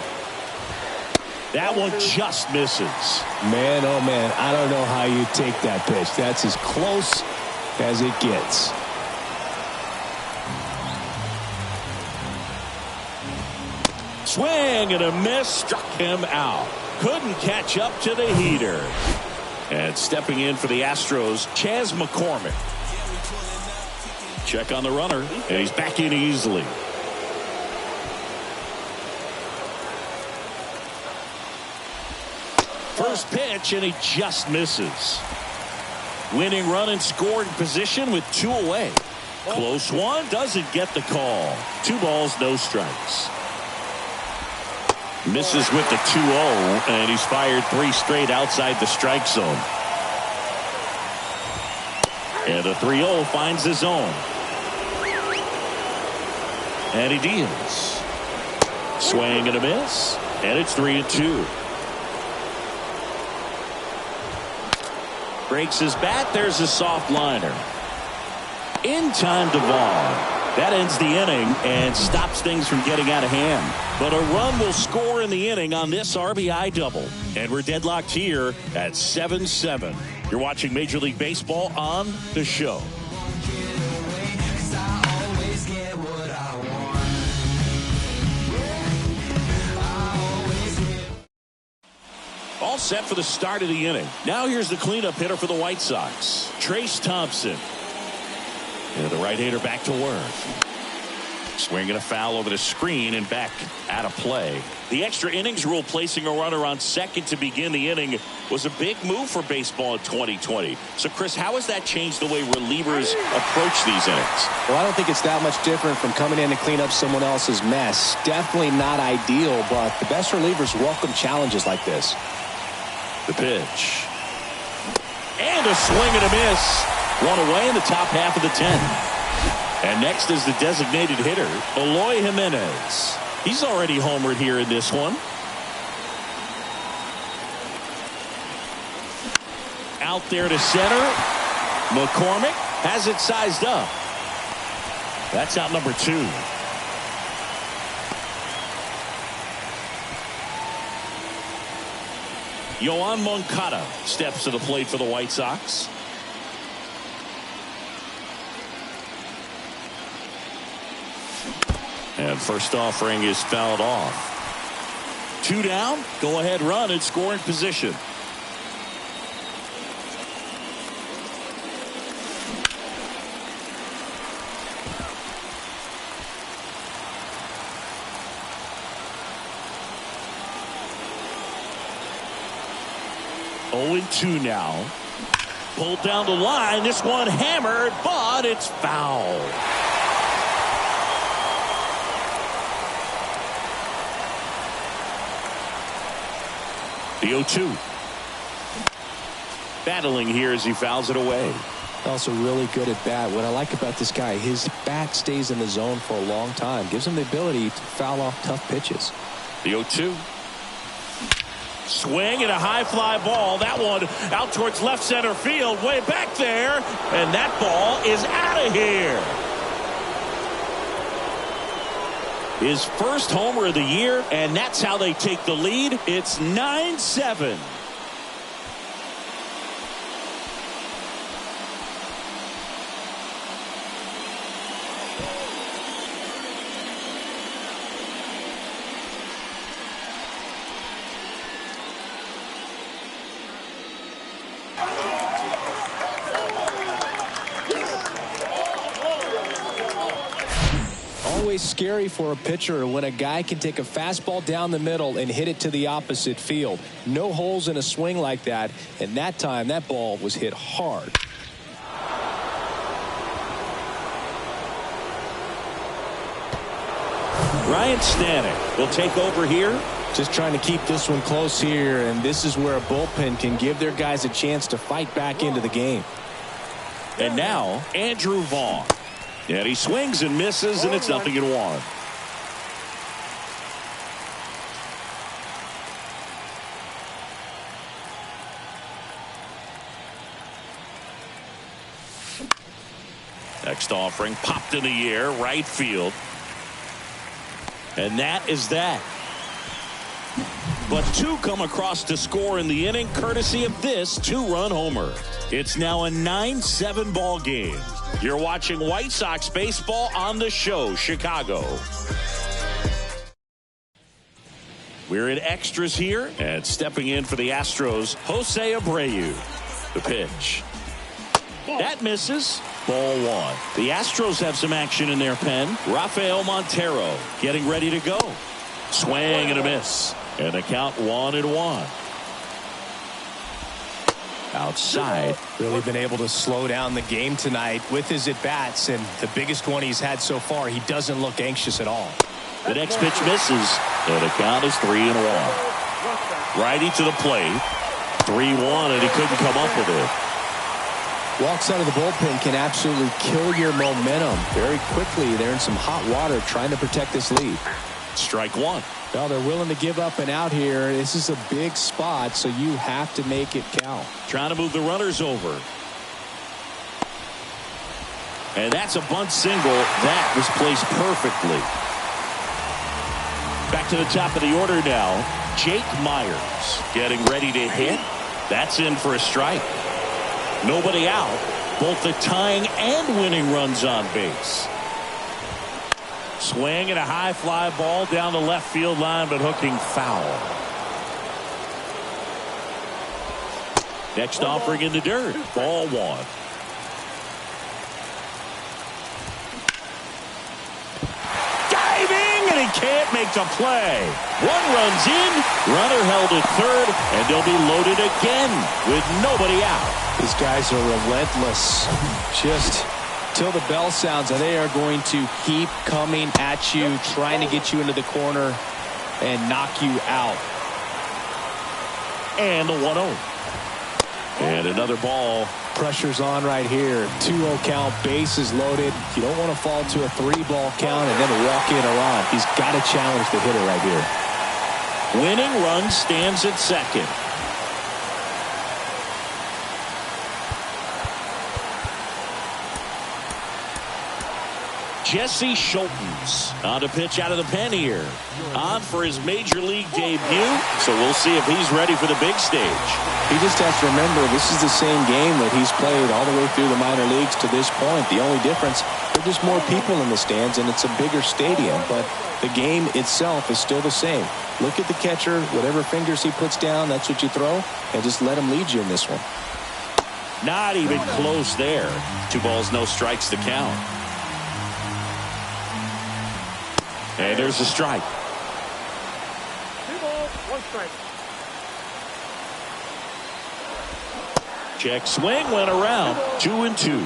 That one just misses. Man, oh man, I don't know how you take that pitch. That's as close as it gets. Swing and a miss. Struck him out. couldn't catch up to the heater. And stepping in for the Astros, Chas McCormick. Check on the runner, and he's back in easily. First pitch, and he just misses. Winning run in scoring position with 2 away. Close one, doesn't get the call. 2 balls, no strikes. Misses with the 2-0, and he's fired 3 straight outside the strike zone. And the 3-0 finds the zone. And he deals. Swing and a miss, and it's 3-2. Breaks his bat. There's a soft liner. In time to Vaughn. That ends the inning and stops things from getting out of hand. But a run will score in the inning on this RBI double. And we're deadlocked here at 7-7. You're watching Major League Baseball on The Show. All set for the start of the inning. Now here's the cleanup hitter for the White Sox, Trace Thompson. And the right-hander back to work. Swinging a foul over the screen and back out of play. The extra innings rule placing a runner on second to begin the inning was a big move for baseball in 2020. So, Chris, how has that changed the way relievers approach these innings? Well, I don't think it's that much different from coming in to clean up someone else's mess. Definitely not ideal, but the best relievers welcome challenges like this. The pitch. And a swing and a miss. 1 away in the top half of the 10th. And next is the designated hitter, Eloy Jimenez. He's already homered here in this one. Out there to center. McCormick has it sized up. That's out number 2. Yoan Moncada steps to the plate for the White Sox. And first offering is fouled off. 2 down, go ahead run in scoring position. Oh, 2 now. Pulled down the line. This one hammered, but it's foul. The 0-2. Battling here as he fouls it away. Also really good at bat. What I like about this guy, his bat stays in the zone for a long time. Gives him the ability to foul off tough pitches. The 0-2. Swing and a high fly ball. That one out towards left center field. Way back there. And that ball is out of here. His first homer of the year, and that's how they take the lead. It's 9-7. Always scary for a pitcher when a guy can take a fastball down the middle and hit it to the opposite field. No holes in a swing like that, and that time that ball was hit hard. Ryan Stanek will take over here. Just trying to keep this one close here, and this is where a bullpen can give their guys a chance to fight back into the game. And now Andrew Vaughn. And he swings and misses, and it's 0-1. Next offering popped in the air, right field. And that is that. But 2 come across to score in the inning, courtesy of this 2-run homer. It's now a 9-7 ball game. You're watching White Sox baseball on The Show, Chicago. We're in extras here, and stepping in for the Astros, Jose Abreu. The pitch. That misses. Ball 1. The Astros have some action in their pen. Rafael Montero getting ready to go. Swing and a miss. And the count 1-1. Outside. Really been able to slow down the game tonight with his at-bats, and the biggest one he's had so far, he doesn't look anxious at all. The next pitch misses, and the count is 3-1. Righty to the plate. 3-1, and he couldn't come up with it. Walks out of the bullpen can absolutely kill your momentum very quickly. They're in some hot water trying to protect this lead. Strike 1. Well, they're willing to give up and out here. This is a big spot, so you have to make it count. Trying to move the runners over. And that's a bunt single. That was placed perfectly. Back to the top of the order now. Jake Myers getting ready to hit. That's in for a strike. Nobody out. Both the tying and winning runs on base. Swing and a high fly ball down the left field line, but hooking foul. Next offering in the dirt. Ball 1. Diving, and he can't make the play. 1 runs in. Runner held at third, and they'll be loaded again with nobody out. These guys are relentless. Just till the bell sounds, and they are going to keep coming at you, trying to get you into the corner and knock you out. And the 1-0. And another ball. Pressure's on right here. 2-0 count, bases loaded. You don't want to fall to a 3-ball count and then walk in a run. He's got to challenge the hitter right here. Winning run stands at second. Jesse Schultens on to pitch out of the pen here. On for his major league debut. So we'll see if he's ready for the big stage. He just has to remember this is the same game that he's played all the way through the minor leagues to this point. The only difference, there are just more people in the stands and it's a bigger stadium. But the game itself is still the same. Look at the catcher. Whatever fingers he puts down, that's what you throw. And just let him lead you in this one. Not even close there. 2 balls, no strikes to count. And there's a strike. 2 balls, 1 strike. Check swing went around. 2-2.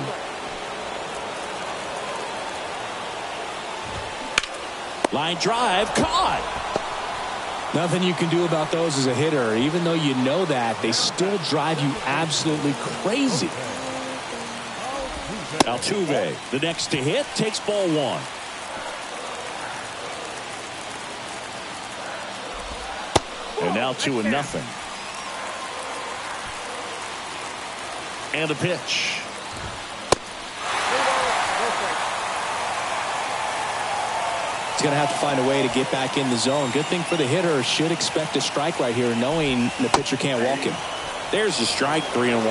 Line drive caught. Nothing you can do about those as a hitter. Even though you know that, they still drive you absolutely crazy. Altuve, the next to hit, takes ball 1. And now 2-0. And a pitch. He's going to have to find a way to get back in the zone. Good thing for the hitter, should expect a strike right here, knowing the pitcher can't walk him. There's the strike, 3-1.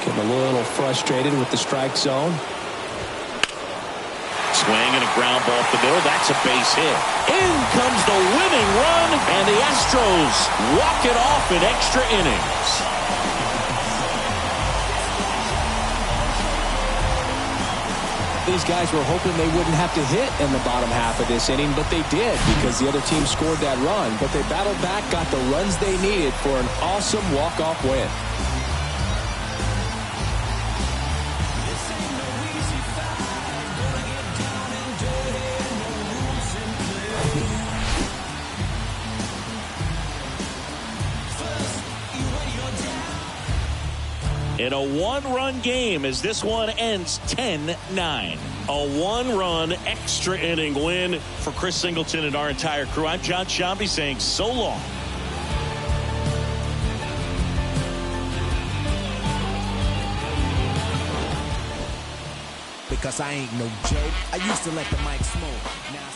Getting a little frustrated with the strike zone. Swing and a ground ball up the middle. That's a base hit. In comes the winning run, and the Astros walk it off in extra innings. These guys were hoping they wouldn't have to hit in the bottom half of this inning, but they did because the other team scored that run. But they battled back, got the runs they needed for an awesome walk-off win. In a 1-run game as this one ends 10-9. A 1-run extra inning win for Chris Singleton and our entire crew. I'm John Shambi saying so long. Because I ain't no joke. I used to let the mic smoke. Now